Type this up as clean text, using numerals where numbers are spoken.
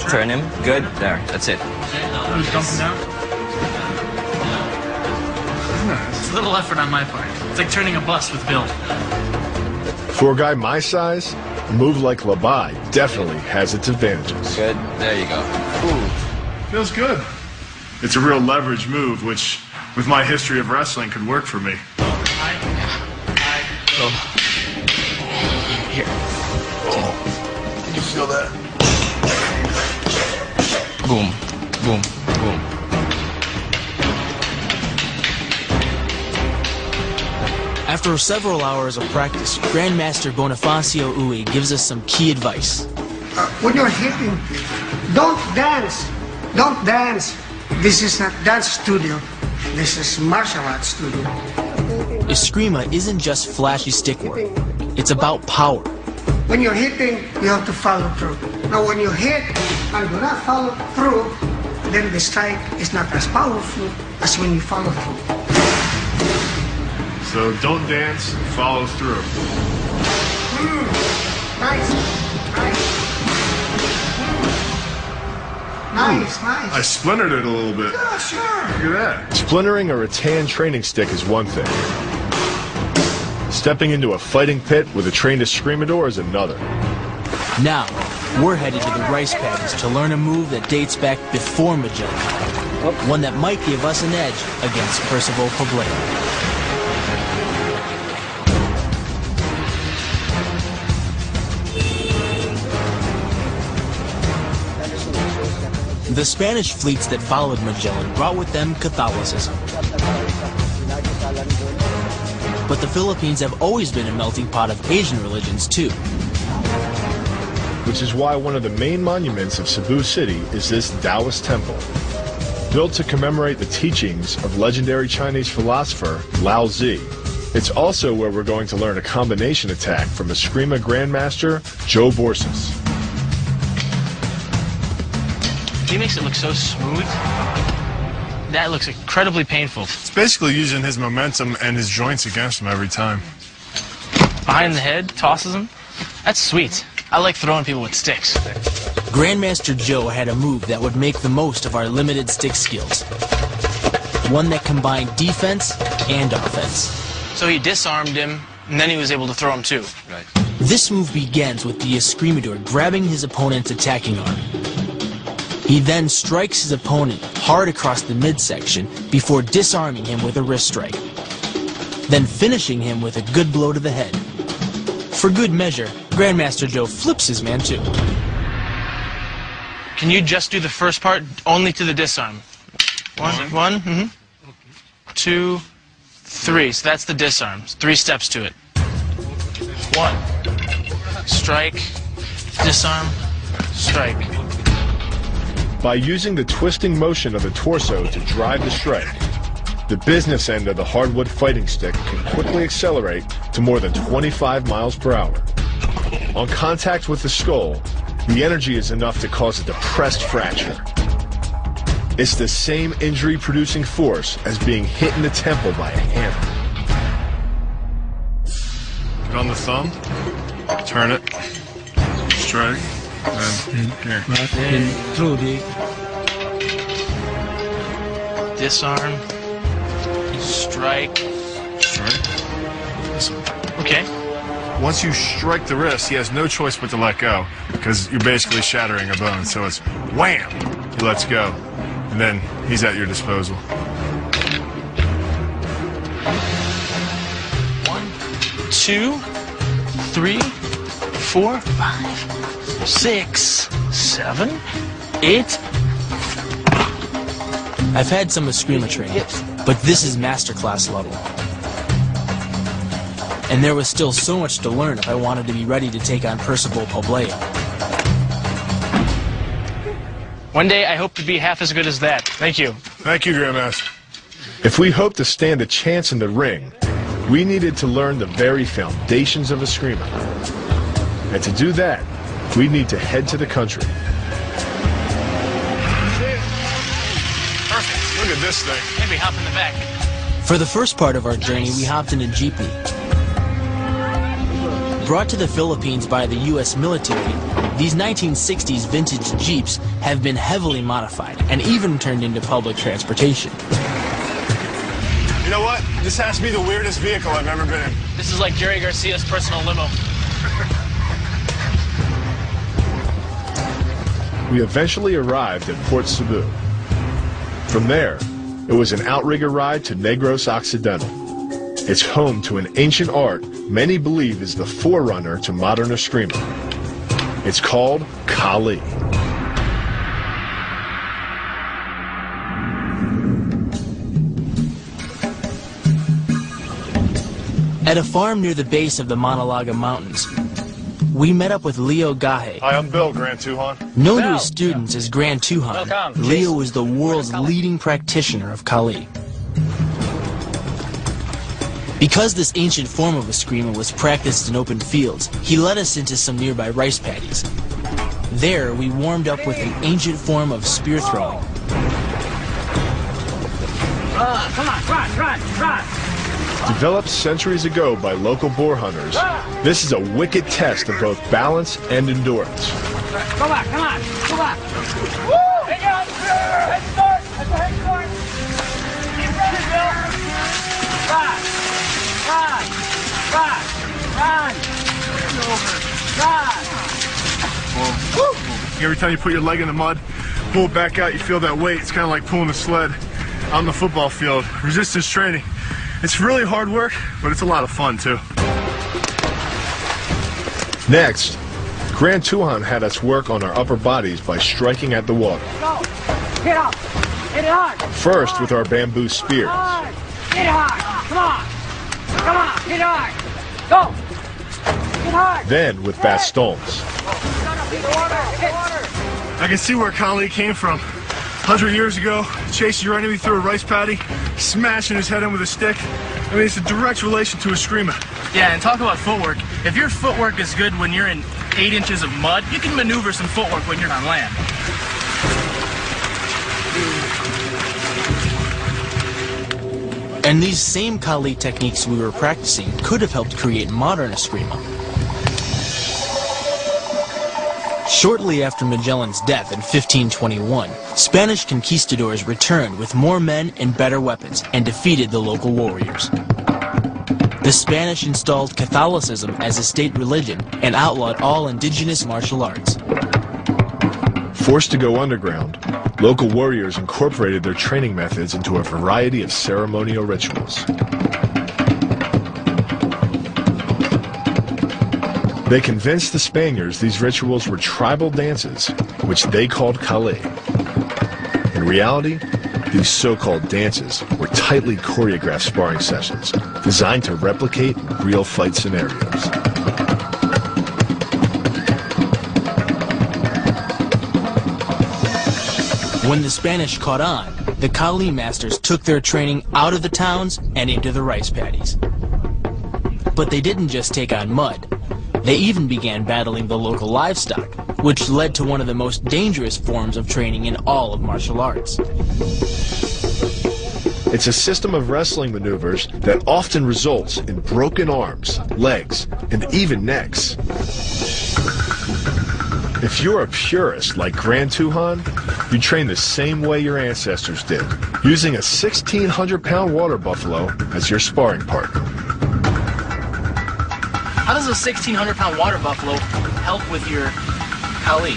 Turn him. Good. There. That's it. Who's dumping down? It's a little effort on my part. It's like turning a bus with Bill. For a guy my size, a move like Labai definitely has its advantages. Good. There you go. Ooh. Feels good. It's a real leverage move, which, with my history of wrestling, could work for me. Here. Oh. Can you feel that? Boom. Boom. Boom. After several hours of practice, Grandmaster Bonifacio Uy gives us some key advice. When you're hitting, don't dance. Don't dance. This is not dance studio. This is martial arts studio. Eskrima isn't just flashy stick work. It's about power. When you're hitting, you have to follow through. Now when you hit and do not follow through, then the strike is not as powerful as when you follow through. So don't dance, follow through. Nice. Nice. I splintered it a little bit. Yeah, sure. Look at that. Splintering a rattan training stick is one thing. Stepping into a fighting pit with a trained escrimador is another. Now, we're headed to the rice paddies to learn a move that dates back before Magellan. One that might give us an edge against Percival Poblete. The Spanish fleets that followed Magellan brought with them Catholicism. But the Philippines have always been a melting pot of Asian religions too. Which is why one of the main monuments of Cebu City is this Taoist temple. Built to commemorate the teachings of legendary Chinese philosopher Lao Tzu. It's also where we're going to learn a combination attack from Eskrima Grandmaster Joe Borsis. He makes it look so smooth. That looks incredibly painful. It's basically using his momentum and his joints against him every time. Behind the head, tosses him. That's sweet. I like throwing people with sticks. Grandmaster Joe had a move that would make the most of our limited stick skills. One that combined defense and offense. So he disarmed him, and then he was able to throw him too. Right. This move begins with the escrimador grabbing his opponent's attacking arm. He then strikes his opponent hard across the midsection before disarming him with a wrist strike. Then finishing him with a good blow to the head. For good measure, Grandmaster Joe flips his man too. Can you just do the first part only to the disarm? One, two, three. So that's the disarm. 3 steps to it. 1. Strike, disarm, strike. By using the twisting motion of the torso to drive the strike, the business end of the hardwood fighting stick can quickly accelerate to more than 25 miles per hour. On contact with the skull, the energy is enough to cause a depressed fracture. It's the same injury-producing force as being hit in the temple by a hammer. Get on the thumb, turn it, strike, and here. Through the Disarm, strike. Okay. Once you strike the wrist, he has no choice but to let go, because you're basically shattering a bone. So it's wham! He lets go, and then he's at your disposal. 1, 2, 3, 4, 5, 6, 7, 8. I've had some Eskrima training, but this is masterclass level. And there was still so much to learn if I wanted to be ready to take on Percival Poblete. One day I hope to be half as good as that. Thank you. Thank you, Grandmaster. If we hope to stand a chance in the ring, we needed to learn the very foundations of Eskrima. And to do that, we need to head to the country. Perfect. Look at this thing. Maybe hop in the back. For the first part of our journey, we hopped in a jeepney. Brought to the Philippines by the U.S. military, these 1960s vintage Jeeps have been heavily modified and even turned into public transportation. You know what? This has to be the weirdest vehicle I've ever been in. This is like Jerry Garcia's personal limo. We eventually arrived at Port Cebu. From there, it was an outrigger ride to Negros Occidental. It's home to an ancient art many believe is the forerunner to modern Eskrima. It's called Kali. At a farm near the base of the Manalanga Mountains, we met up with Leo Gahe. Hi, I'm Bill, Grand Tuhan. Known to his students as Grand Tuhan, Welcome. Leo is the world's leading practitioner of Kali. Because this ancient form of Eskrima was practiced in open fields, he led us into some nearby rice paddies. There, we warmed up with an ancient form of spear throwing. Come on, run! Developed centuries ago by local boar hunters, this is a wicked test of both balance and endurance. Go back, come on, go back. Woo! Head start, that's a head start. Keep running, Bill. Run! Every time you put your leg in the mud, pull it back out, you feel that weight. It's kind of like pulling a sled on the football field. Resistance training. It's really hard work, but it's a lot of fun too. Next, Grand Tuhan had us work on our upper bodies by striking at the water. Go! Hit up! Hit it hard! First with our bamboo spears. Hard! Hit it hard! Come on! Come on! Hit it hard! Go! Hit hard! Then with bastons. I can see where Kali came from. 100 years ago, chasing your enemy through a rice paddy, smashing his head in with a stick. I mean, it's a direct relation to Eskrima. Yeah, and talk about footwork. If your footwork is good when you're in 8 inches of mud, you can maneuver some footwork when you're on land. And these same Kali techniques we were practicing could have helped create modern Eskrima. Shortly after Magellan's death in 1521, Spanish conquistadors returned with more men and better weapons and defeated the local warriors. The Spanish installed Catholicism as a state religion and outlawed all indigenous martial arts. Forced to go underground, local warriors incorporated their training methods into a variety of ceremonial rituals. They convinced the Spaniards these rituals were tribal dances, which they called Kali. In reality, these so-called dances were tightly choreographed sparring sessions designed to replicate real fight scenarios. When the Spanish caught on, the Kali masters took their training out of the towns and into the rice paddies. But they didn't just take on mud. They even began battling the local livestock, which led to one of the most dangerous forms of training in all of martial arts. It's a system of wrestling maneuvers that often results in broken arms, legs, and even necks. If you're a purist like Grand Tuhan, you train the same way your ancestors did, using a 1,600-pound water buffalo as your sparring partner. How does a 1,600-pound water buffalo help with your Kali?